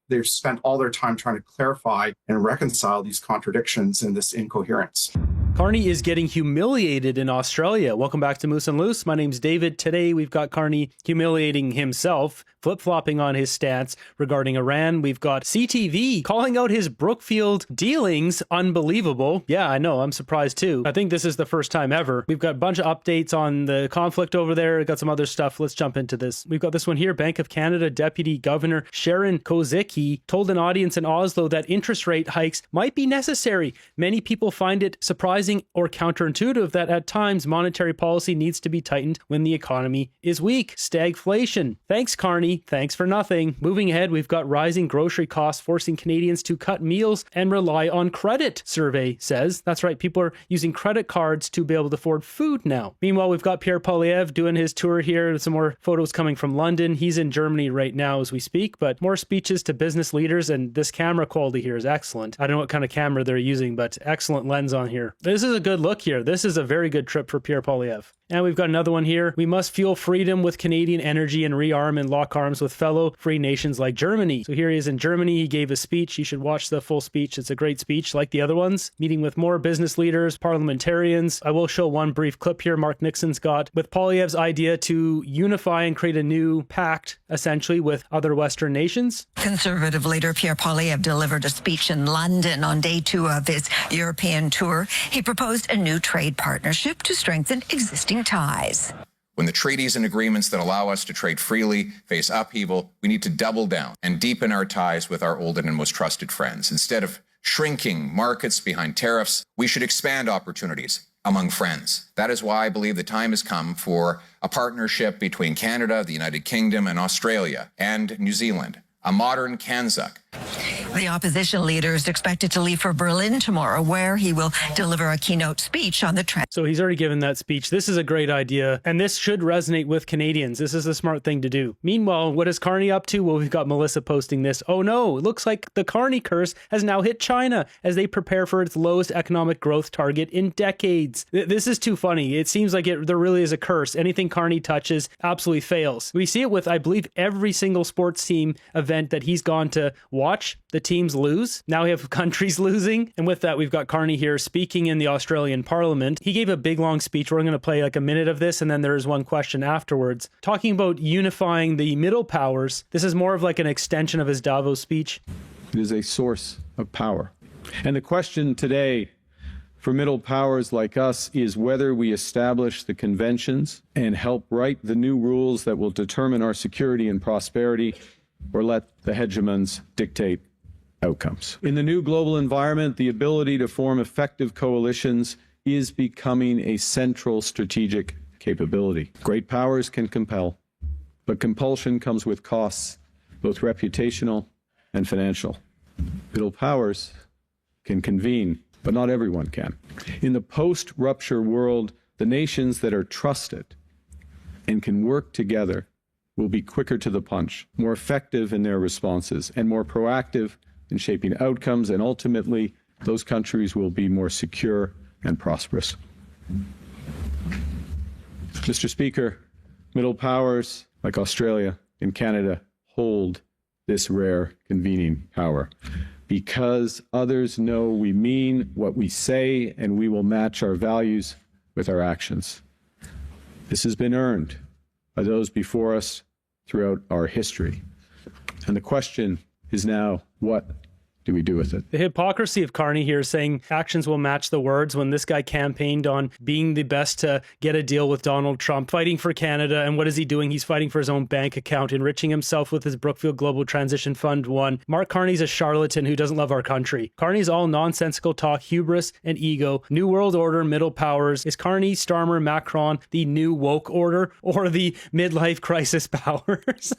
they've spent all their time trying to clarify and reconcile these contradictions and this incoherence. Carney is getting humiliated in Australia. Welcome back to Moose and Loose. My name's David. Today we've got Carney humiliating himself, flip-flopping on his stance regarding Iran. We've got CTV calling out his Brookfield dealings. Unbelievable. Yeah, I know. I'm surprised too. I think this is the first time ever. We've got a bunch of updates on the conflict over there. We've got some other stuff. Let's jump into this. We've got this one here. Bank of Canada Deputy Governor Sharon Kozicki told an audience in Oslo that interest rate hikes might be necessary. Many people find it surprising or counterintuitive that at times monetary policy needs to be tightened when the economy is weak. Stagflation. Thanks, Carney. Thanks for nothing. Moving ahead, we've got rising grocery costs forcing Canadians to cut meals and rely on credit, survey says. That's right, people are using credit cards to be able to afford food now. Meanwhile, we've got Pierre Poilievre doing his tour here. Some more photos coming from London. He's in Germany right now as we speak, but more speeches to business leaders, and this camera quality here is excellent. I don't know what kind of camera they're using, but excellent lens on here. This is a good look here. This is a very good trip for Pierre Poilievre. And we've got another one here. We must fuel freedom with Canadian energy and rearm and lock arms with fellow free nations like Germany. So here he is in Germany. He gave a speech. You should watch the full speech. It's a great speech like the other ones. Meeting with more business leaders, parliamentarians. I will show one brief clip here Mark Nixon's got with Poilievre's idea to unify and create a new pact, essentially, with other Western nations. Conservative leader Pierre Poilievre delivered a speech in London on day 2 of his European tour. He proposed a new trade partnership to strengthen existing ties. When the treaties and agreements that allow us to trade freely face upheaval, we need to double down and deepen our ties with our oldest and most trusted friends. Instead of shrinking markets behind tariffs, we should expand opportunities among friends. That is why I believe the time has come for a partnership between Canada, the United Kingdom, and Australia, and New Zealand. A modern CANZUC. The opposition leader is expected to leave for Berlin tomorrow, where he will deliver a keynote speech on the So he's already given that speech. This is a great idea, and this should resonate with Canadians. This is a smart thing to do. Meanwhile, what is Carney up to? Well, we've got Melissa posting this. Oh no, it looks like the Carney curse has now hit China as they prepare for its lowest economic growth target in decades. This is too funny. It seems like there really is a curse. Anything Carney touches absolutely fails. We see it with, I believe, every single sports team event that he's gone to watch. The teams lose. Now we have countries losing. And with that, we've got Carney here speaking in the Australian Parliament. He gave a big, long speech. We're going to play like a minute of this, and then there is one question afterwards. Talking about unifying the middle powers. This is more of like an extension of his Davos speech. It is a source of power. And the question today for middle powers like us is whether we establish the conventions and help write the new rules that will determine our security and prosperity, or let the hegemons dictate outcomes. In the new global environment, the ability to form effective coalitions is becoming a central strategic capability. Great powers can compel, but compulsion comes with costs, both reputational and financial. Middle powers can convene, but not everyone can. In the post-rupture world, the nations that are trusted and can work together will be quicker to the punch, more effective in their responses, and more proactive in shaping outcomes, and ultimately, those countries will be more secure and prosperous. Mr. Speaker, middle powers like Australia and Canada hold this rare convening power because others know we mean what we say, and we will match our values with our actions. This has been earned by those before us throughout our history. And the question is now, what do we do with it? The hypocrisy of Carney here saying actions will match the words when this guy campaigned on being the best to get a deal with Donald Trump, fighting for Canada. And what is he doing? He's fighting for his own bank account, enriching himself with his Brookfield Global Transition Fund 1. Mark Carney's a charlatan who doesn't love our country. Carney's all nonsensical talk, hubris, and ego. New world order, middle powers. Is Carney, Starmer, Macron the new woke order or the midlife crisis powers?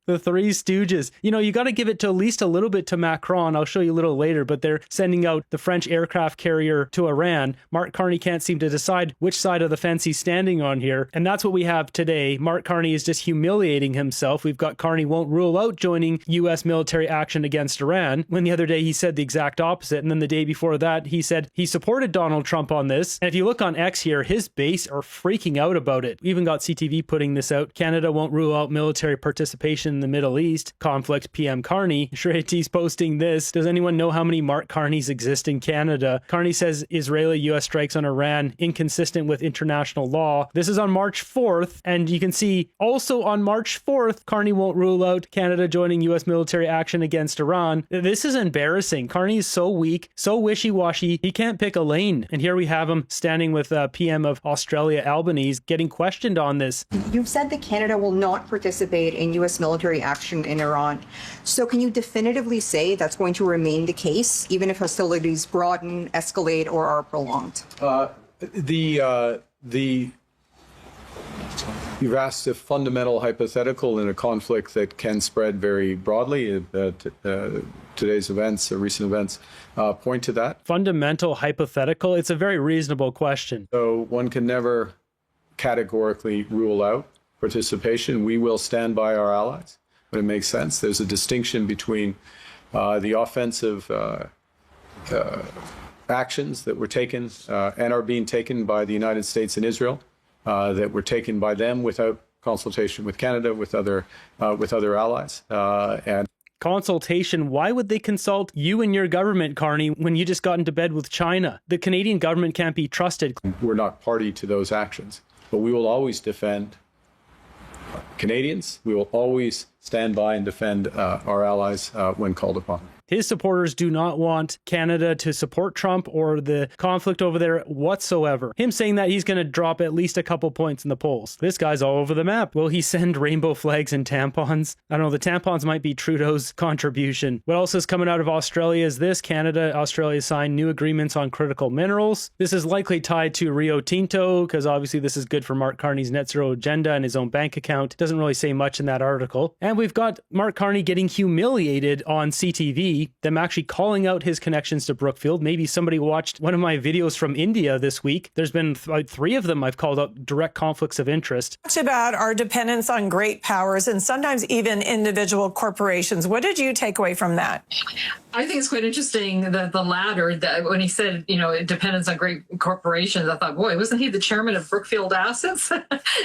The Three Stooges. You know, you got to give it to at least a little bit to Macron. I'll show you a little later, but they're sending out the French aircraft carrier to Iran. Mark Carney can't seem to decide which side of the fence he's standing on here. And that's what we have today. Mark Carney is just humiliating himself. We've got Carney won't rule out joining U.S. military action against Iran, when the other day he said the exact opposite. And then the day before that, he said he supported Donald Trump on this. And if you look on X here, his base are freaking out about it. We even got CTV putting this out. Canada won't rule out military participation in in the Middle East conflict, PM Carney. Shreeti's posting this. Does anyone know how many Mark Carneys exist in Canada? Carney says Israeli-U.S. strikes on Iran inconsistent with international law. This is on March 4th, and you can see also on March 4th, Carney won't rule out Canada joining U.S. military action against Iran. This is embarrassing. Carney is so weak, so wishy-washy, he can't pick a lane. And here we have him standing with PM of Australia, Albanese, getting questioned on this. You've said that Canada will not participate in U.S. military action in Iran. So can you definitively say that's going to remain the case, even if hostilities broaden, escalate, or are prolonged? You've asked a fundamental hypothetical in a conflict that can spread very broadly. Today's events, recent events, point to that. Fundamental hypothetical? It's a very reasonable question. So one can never categorically rule out participation. We will stand by our allies when it makes sense. There's a distinction between the offensive actions that were taken and are being taken by the United States and Israel, that were taken by them without consultation with Canada, with other allies, and consultation. Why would they consult you and your government, Carney, when you just got into bed with China? The Canadian government can't be trusted. We're not party to those actions, but we will always defend Canadians. We will always stand by and defend our allies when called upon. His supporters do not want Canada to support Trump or the conflict over there whatsoever. Him saying that he's going to drop at least a couple points in the polls. This guy's all over the map. Will he send rainbow flags and tampons? I don't know. The tampons might be Trudeau's contribution. What else is coming out of Australia is this. Canada, Australia signed new agreements on critical minerals. This is likely tied to Rio Tinto because obviously this is good for Mark Carney's net zero agenda and his own bank account. Doesn't really say much in that article. And we've got Mark Carney getting humiliated on CTV, them actually calling out his connections to Brookfield. Maybe somebody watched one of my videos from India this week. There's been like 3 of them I've called out direct conflicts of interest. Talked about our dependence on great powers and sometimes even individual corporations. What did you take away from that? I think it's quite interesting that the latter, that when he said, it depends on great corporations, I thought, boy, wasn't he the chairman of Brookfield Assets?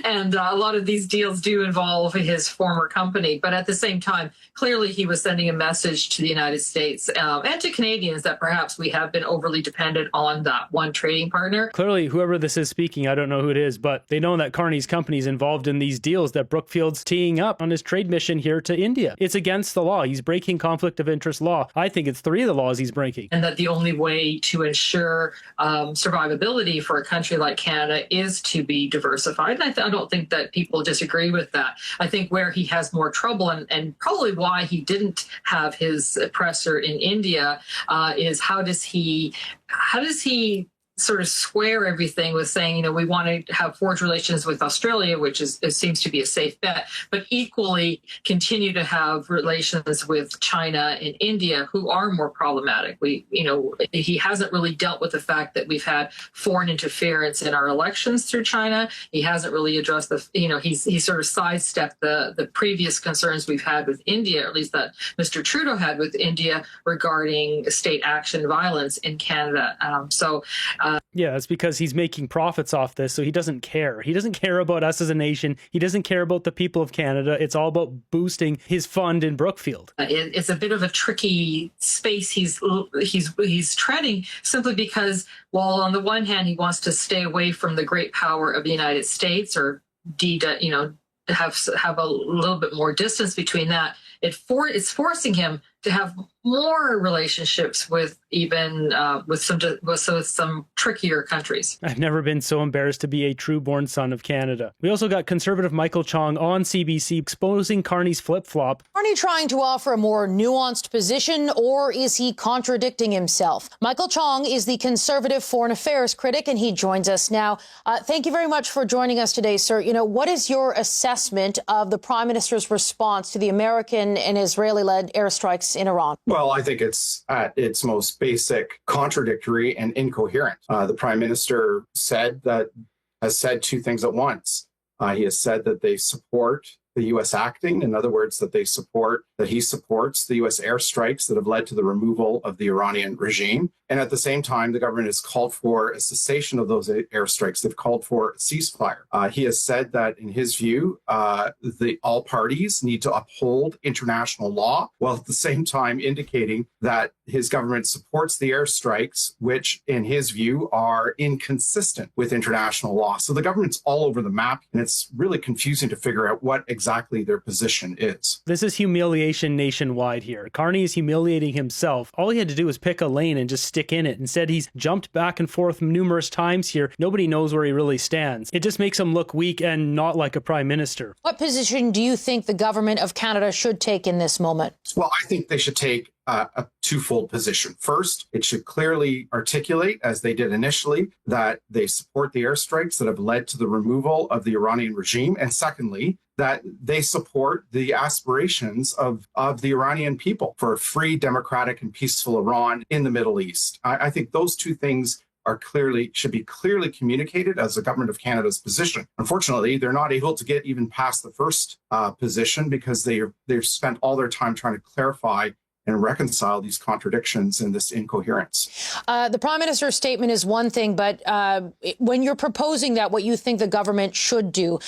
And a lot of these deals do involve his former company. But at the same time, clearly he was sending a message to the United States and to Canadians that perhaps we have been overly dependent on that one trading partner. Clearly, whoever this is speaking, I don't know who it is, but they know that Carney's company is involved in these deals that Brookfield's teeing up on his trade mission here to India. It's against the law. He's breaking conflict of interest law. I think it's 3 of the laws he's breaking. And that the only way to ensure survivability for a country like Canada is to be diversified. And I don't think that people disagree with that. I think where he has more trouble and probably why he didn't have his presser in India is how does he sort of square everything with saying, we want to have forged relations with Australia, which seems to be a safe bet, but equally continue to have relations with China and India, who are more problematic. He hasn't really dealt with the fact that we've had foreign interference in our elections through China. He hasn't really addressed he sort of sidestepped the previous concerns we've had with India, or at least that Mr. Trudeau had with India regarding state action violence in Canada. Yeah, it's because he's making profits off this, so he doesn't care. He doesn't care about us as a nation. He doesn't care about the people of Canada. It's all about boosting his fund in Brookfield. It's a bit of a tricky space he's treading, simply because, while on the one hand he wants to stay away from the great power of the United States, or have a little bit more distance between that, it's forcing him to have more relationships with some trickier countries. I've never been so embarrassed to be a true-born son of Canada. We also got conservative Michael Chong on CBC exposing Carney's flip-flop. Carney trying to offer a more nuanced position, or is he contradicting himself? Michael Chong is the conservative foreign affairs critic, and he joins us now. Thank you very much for joining us today, sir. What is your assessment of the Prime Minister's response to the American and Israeli-led airstrikes in Iran? Well, I think it's at its most basic contradictory and incoherent. The Prime Minister has said 2 things at once. He has said that they support the U.S. acting. In other words, that he supports the U.S. airstrikes that have led to the removal of the Iranian regime. And at the same time, the government has called for a cessation of those airstrikes. They've called for a ceasefire. He has said that, in his view, all parties need to uphold international law, while at the same time indicating that his government supports the airstrikes, which, in his view, are inconsistent with international law. So the government's all over the map, and it's really confusing to figure out what exactly their position is. This is humiliation nationwide here. Carney is humiliating himself. All he had to do was pick a lane and just stick in it. Instead, he's jumped back and forth numerous times here. Nobody knows where he really stands. It just makes him look weak and not like a prime minister. What position do you think the government of Canada should take in this moment? Well, I think they should take a twofold position. First, it should clearly articulate, as they did initially, that they support the airstrikes that have led to the removal of the Iranian regime. And secondly, that they support the aspirations of the Iranian people for a free, democratic, and peaceful Iran in the Middle East. I think those two things should be clearly communicated as the government of Canada's position. Unfortunately, they're not able to get even past the first position because they've spent all their time trying to clarify and reconcile these contradictions and this incoherence. The Prime Minister's statement is one thing, but when you're proposing that, what you think the government should do,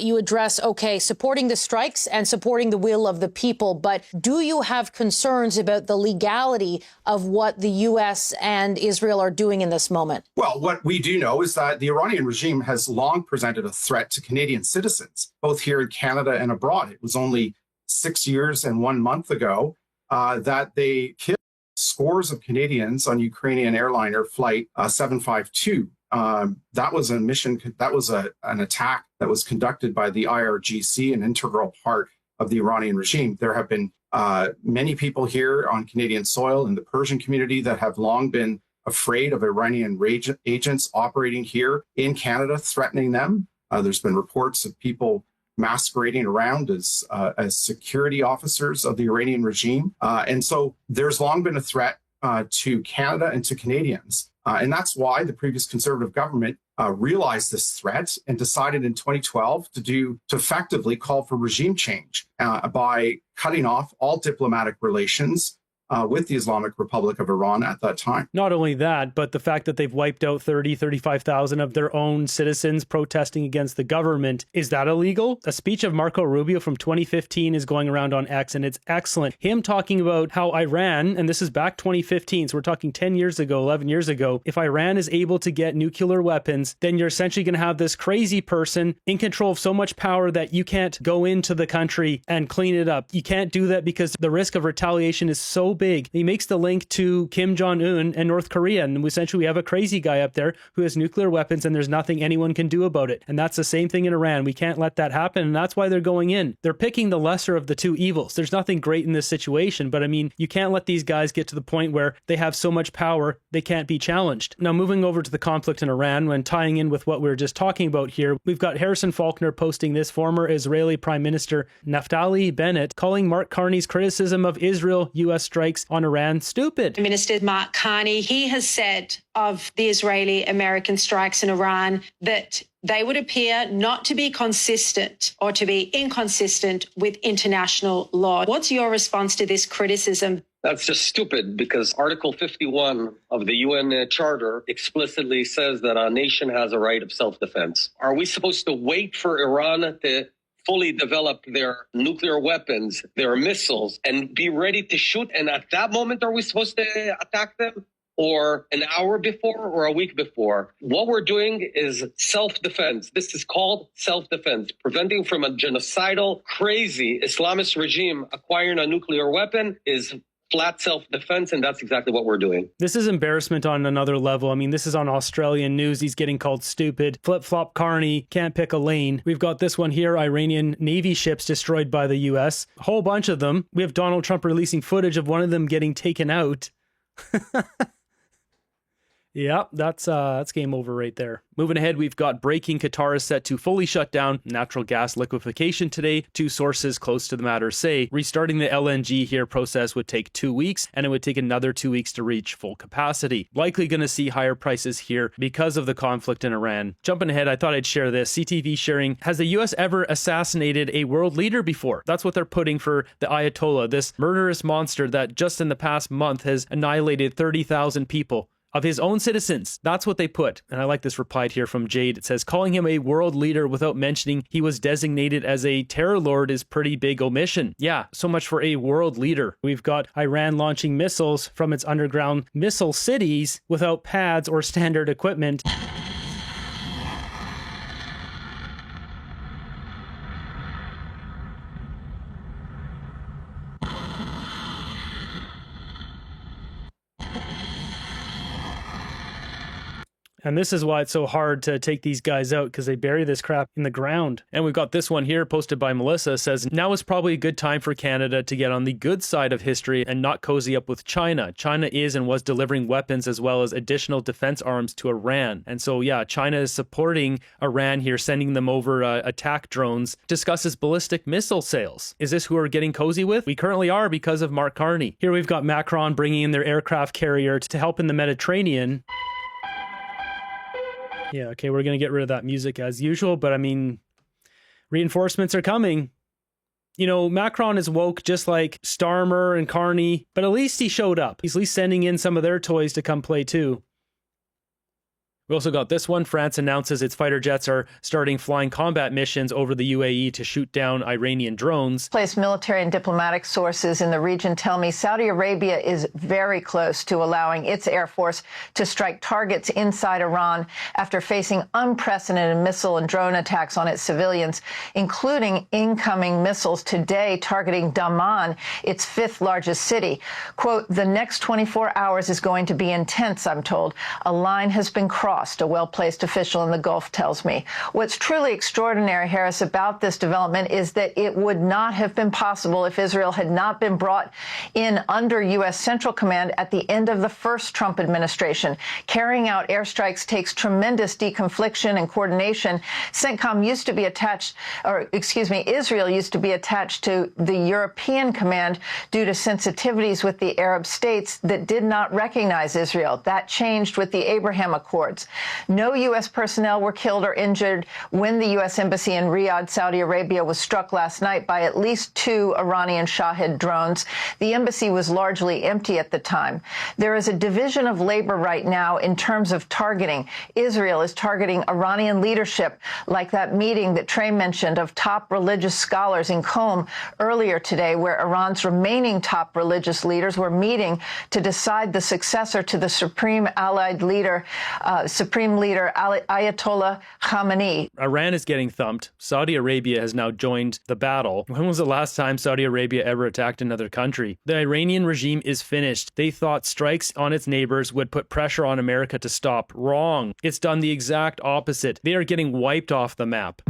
you address, okay, supporting the strikes and supporting the will of the people. But do you have concerns about the legality of what the U.S. and Israel are doing in this moment? Well, what we do know is that the Iranian regime has long presented a threat to Canadian citizens, both here in Canada and abroad. It was only 6 years and 1 month ago that they killed scores of Canadians on Ukrainian airliner flight 752. That was a mission. That was an attack that was conducted by the IRGC, an integral part of the Iranian regime. There have been many people here on Canadian soil in the Persian community that have long been afraid of Iranian agents operating here in Canada, threatening them. There's been reports of people masquerading around as security officers of the Iranian regime. And so there's long been a threat to Canada and to Canadians. And that's why the previous Conservative government realized this threat and decided in 2012 to effectively call for regime change by cutting off all diplomatic relations with the Islamic Republic of Iran at that time. Not only that, but the fact that they've wiped out 35,000 of their own citizens protesting against the government. Is that illegal? A speech of Marco Rubio from 2015 is going around on X, and it's excellent. Him talking about how Iran, and this is back 2015, so we're talking 10 years ago, 11 years ago, if Iran is able to get nuclear weapons, then you're essentially going to have this crazy person in control of so much power that you can't go into the country and clean it up. You can't do that because the risk of retaliation is so big. He makes the link to Kim Jong-un and North Korea, and essentially we have a crazy guy up there who has nuclear weapons and there's nothing anyone can do about it. And that's the same thing in Iran. We can't let that happen, and that's why they're going in. They're picking the lesser of the two evils. There's nothing great in this situation, but I mean, you can't let these guys get to the point where they have so much power they can't be challenged. Now, moving over to the conflict in Iran, when tying in with what we were just talking about here, we've got Harrison Faulkner posting this, former Israeli Prime Minister Naftali Bennett calling Mark Carney's criticism of Israel-US strikes on Iran stupid. Minister Mark Carney, he has said of the Israeli-American strikes in Iran that they would appear not to be consistent or to be inconsistent with international law. What's your response to this criticism? That's just stupid because Article 51 of the UN Charter explicitly says that a nation has a right of self-defense. Are we supposed to wait for Iran to fully develop their nuclear weapons, their missiles, and be ready to shoot? And at that moment, are we supposed to attack them? Or an hour before or a week before? What we're doing is self-defense. This is called self-defense. Preventing from a genocidal, crazy Islamist regime acquiring a nuclear weapon is flat self-defense, and that's exactly what we're doing. This is embarrassment on another level. I mean, this is on Australian news. He's getting called stupid. Flip-flop Carney, can't pick a lane. We've got this one here, Iranian Navy ships destroyed by the U.S. A whole bunch of them. We have Donald Trump releasing footage of one of them getting taken out. Yeah, that's game over right there. Moving ahead, we've got breaking. Qatar is set to fully shut down natural gas liquefaction today. Two sources close to the matter say restarting the LNG here process would take 2 weeks, and it would take another 2 weeks to reach full capacity. Likely going to see higher prices here because of the conflict in Iran. Jumping ahead, I thought I'd share this. CTV sharing, has the US ever assassinated a world leader before? That's what they're putting for the Ayatollah, this murderous monster that just in the past month has annihilated 30,000 people. Of his own citizens. That's what they put. And I like this reply here from Jade. It says, calling him a world leader without mentioning he was designated as a terror lord is pretty big omission. Yeah, so much for a world leader. We've got Iran launching missiles from its underground missile cities without pads or standard equipment. And this is why it's so hard to take these guys out, because they bury this crap in the ground. And we've got this one here posted by Melissa. Says, now is probably a good time for Canada to get on the good side of history and not cozy up with China. China is and was delivering weapons as well as additional defense arms to Iran. And so, yeah, China is supporting Iran here, sending them over attack drones. Discusses ballistic missile sales. Is this who we're getting cozy with? We currently are because of Mark Carney. Here we've got Macron bringing in their aircraft carrier to help in the Mediterranean. Yeah, okay, we're going to get rid of that music as usual, but I mean, reinforcements are coming. You know, Macron is woke just like Starmer and Carney, but at least he showed up. He's at least sending in some of their toys to come play too. We also got this one. France announces its fighter jets are starting flying combat missions over the UAE to shoot down Iranian drones. Place military and diplomatic sources in the region tell me Saudi Arabia is very close to allowing its Air Force to strike targets inside Iran after facing unprecedented missile and drone attacks on its civilians, including incoming missiles today targeting Daman, its fifth largest city. Quote, the next 24 hours is going to be intense, I'm told. A line has been crossed. A well-placed official in the Gulf tells me. What's truly extraordinary, Harris, about this development is that it would not have been possible if Israel had not been brought in under U.S. Central Command at the end of the first Trump administration. Carrying out airstrikes takes tremendous deconfliction and coordination. CENTCOM used to be attached, Israel used to be attached to the European Command due to sensitivities with the Arab states that did not recognize Israel. That changed with the Abraham Accords. No U.S. personnel were killed or injured when the U.S. Embassy in Riyadh, Saudi Arabia, was struck last night by at least 2 Iranian Shahed drones. The embassy was largely empty at the time. There is a division of labor right now in terms of targeting. Israel is targeting Iranian leadership, like that meeting that Trey mentioned of top religious scholars in Qom earlier today, where Iran's remaining top religious leaders were meeting to decide the successor to the Supreme Leader Ayatollah Khamenei. Iran is getting thumped. Saudi Arabia has now joined the battle. When was the last time Saudi Arabia ever attacked another country? The Iranian regime is finished. They thought strikes on its neighbors would put pressure on America to stop. Wrong. It's done the exact opposite. They are getting wiped off the map.